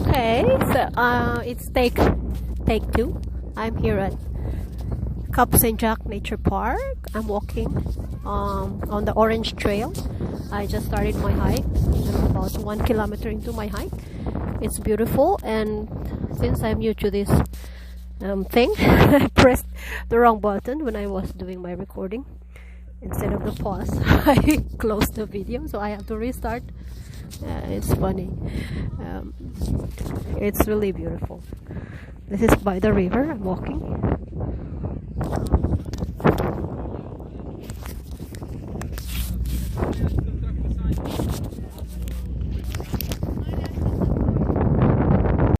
Okay, so it's take two. I'm here at Cap-St-Jacques Nature Park. I'm walking on the Orange Trail. I just started my hike. I'm about 1 kilometer into my hike. It's beautiful, and since I'm new to this thing, I pressed the wrong button when I was doing my recording. Instead of the pause, I closed the video, so I have to restart. It's funny. It's really beautiful. This is by the river. I'm walking.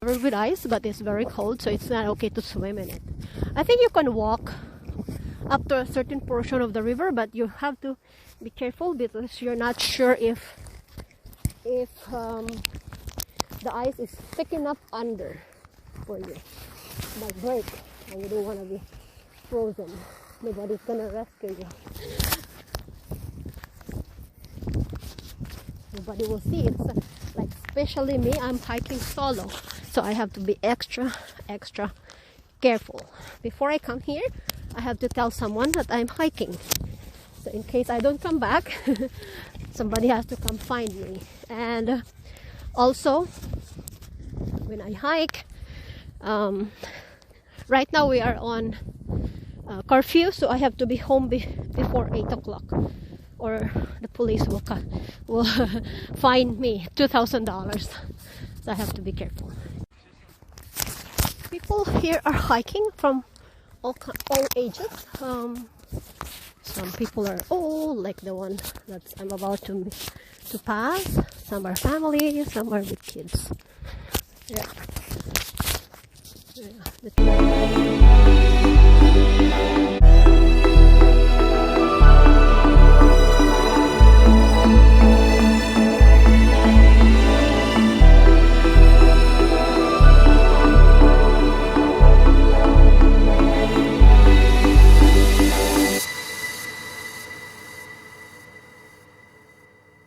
Covered with ice, but it's very cold, so it's not okay to swim in it. I think you can walk up to a certain portion of the river, but you have to be careful because you're not sure if the ice is thick enough under for you. It might break and you don't want to be frozen. Nobody's gonna rescue you. Nobody will see it. So, like, especially me, I'm hiking solo, so I have to be extra careful. Before I come here, I have to tell someone that I'm hiking, so in case I don't come back, somebody has to come find me. And also, when I hike, right now we are on curfew, so I have to be home before 8 o'clock, or the police will fine me $2,000. So I have to be careful. People here are hiking from all ages. Some people are old, like the one that I'm about to pass. Some are family, some are with kids. Yeah.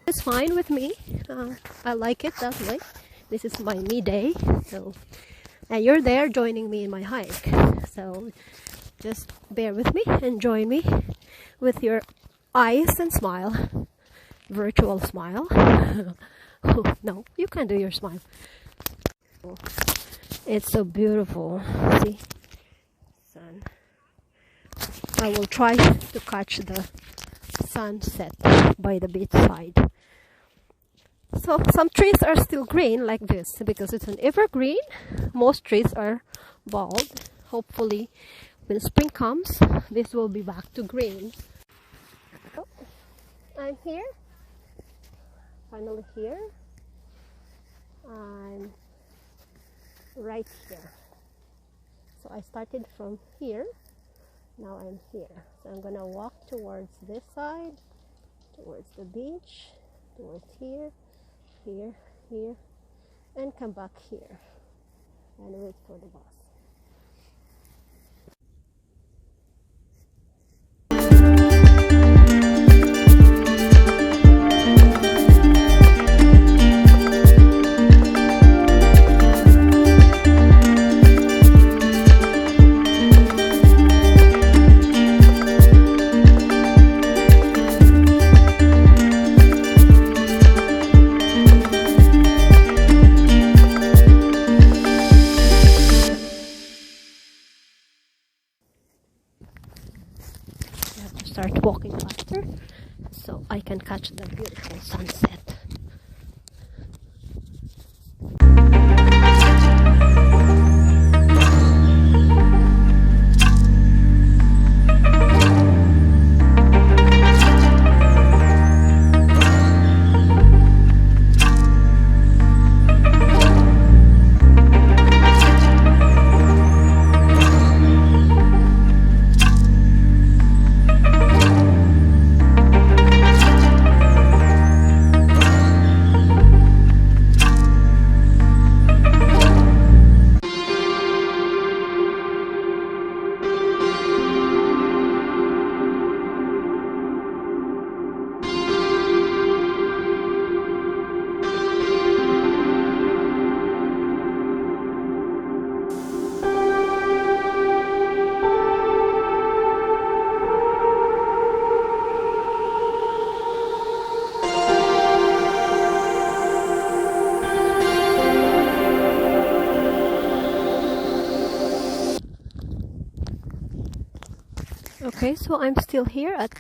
It's fine with me. I like it that way. This is my me day. So, and you're there joining me in my hike. So just bear with me and join me with your eyes and smile. Virtual smile. No, you can do your smile. It's so beautiful. See? Sun. I will try to catch the sunset by the beach side. So some trees are still green like this because it's an evergreen. Most trees are bald. Hopefully when spring comes, this will be back to green. Oh, I'm here. Finally here. I'm right here. So I started from here. Now I'm here. So I'm gonna walk towards this side, towards the beach, towards here, and come back here and wait for the bus. Start walking faster so I can catch the beautiful sunset. Okay, so I'm still here at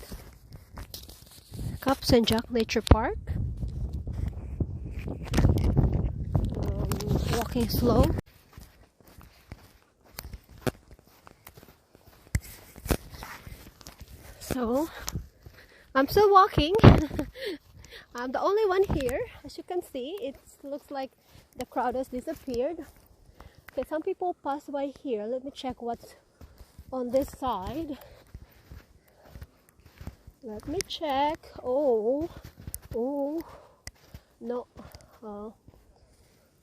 Cap-St-Jacques Nature Park. Walking slow. So I'm still walking. I'm the only one here. As you can see, it looks like the crowd has disappeared. Okay, some people pass by here. Let me check what's on this side. Let me check. Oh, no.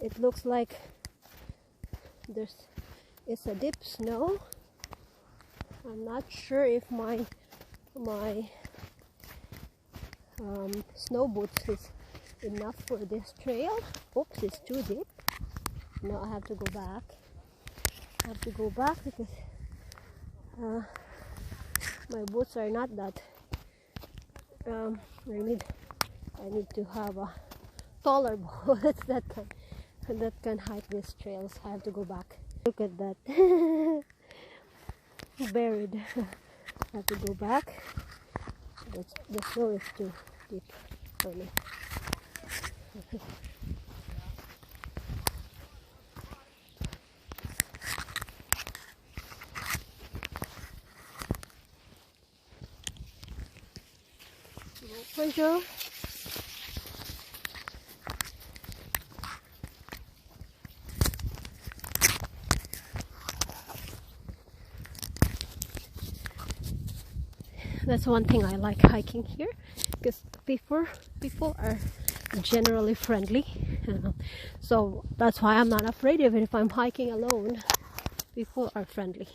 It looks like it's a deep snow. I'm not sure if my snow boots is enough for this trail. Oops, it's too deep. No, I have to go back. Because my boots are not that. I need to have a taller boots that can hike these trails. I have to go back. Look at that. Buried. I have to go back. The snow is too deep for me. Bonjour. That's one thing I like hiking here, because people are generally friendly. So that's why I'm not afraid of it. If I'm hiking alone, people are friendly.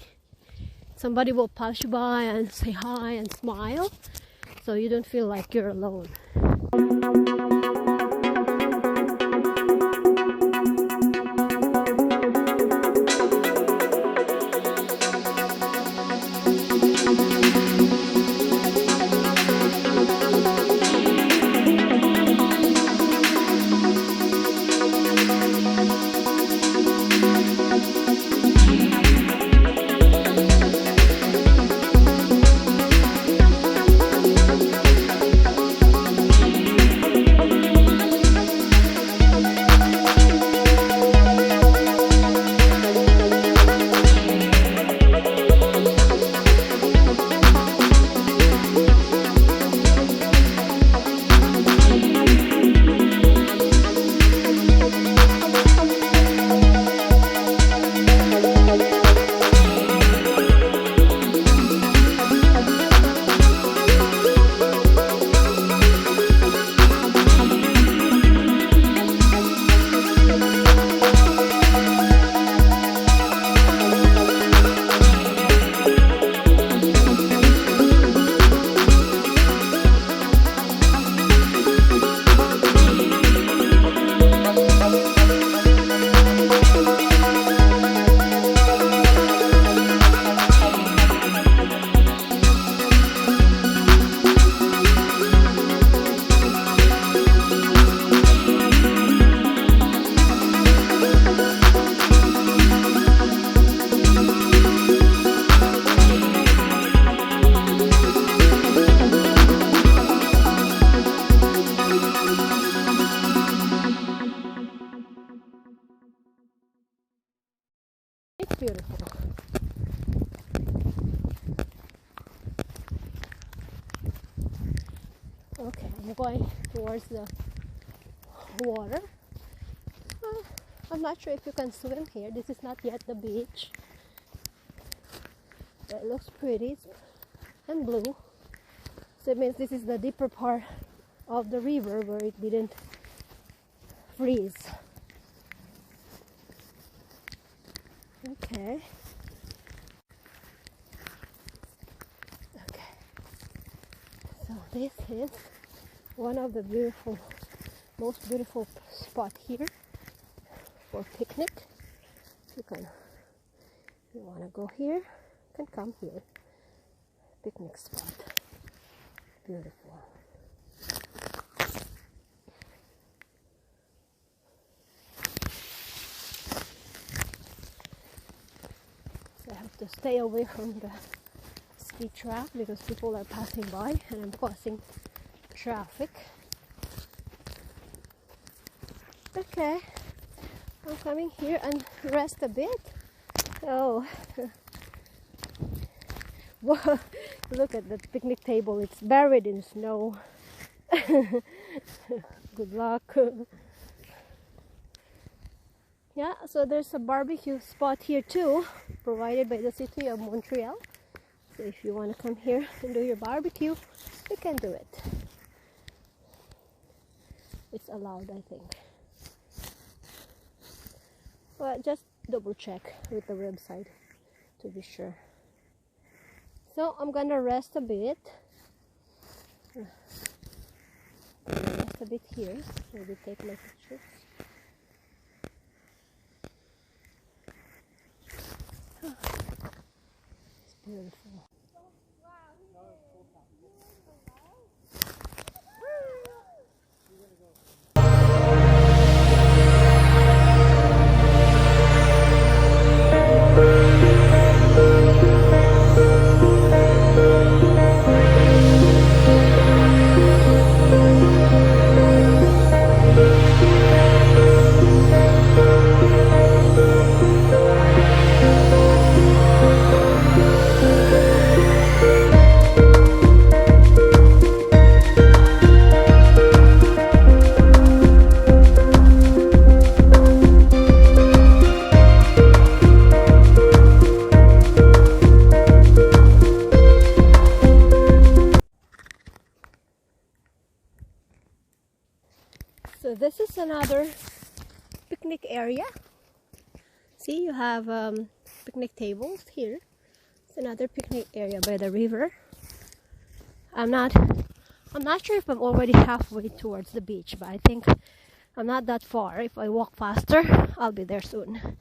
Somebody will pass you by and say hi and smile, so you don't feel like you're alone. It's beautiful. Okay, I'm going towards the water. I'm not sure if you can swim here. This is not yet the beach. It looks pretty and blue. So it means this is the deeper part of the river where it didn't freeze. Okay. So this is one of the most beautiful spot here for picnic. If you want to go here, you can come here. Picnic spot. Beautiful. So I have to stay away from the speed trap because people are passing by and I'm causing traffic. Okay, I'm coming here and rest a bit. Oh, whoa, look at the picnic table, it's buried in snow. Good luck. Yeah, so there's a barbecue spot here too, provided by the city of Montreal. So if you want to come here and do your barbecue, you can do it. It's allowed, I think. But just double check with the website to be sure. So I'm gonna rest a bit. Rest a bit here. Maybe take my pictures. It's beautiful. So this is another picnic area. See, you have picnic tables here. It's another picnic area by the river. I'm not sure if I'm already halfway towards the beach, but I think I'm not that far. If I walk faster, I'll be there soon.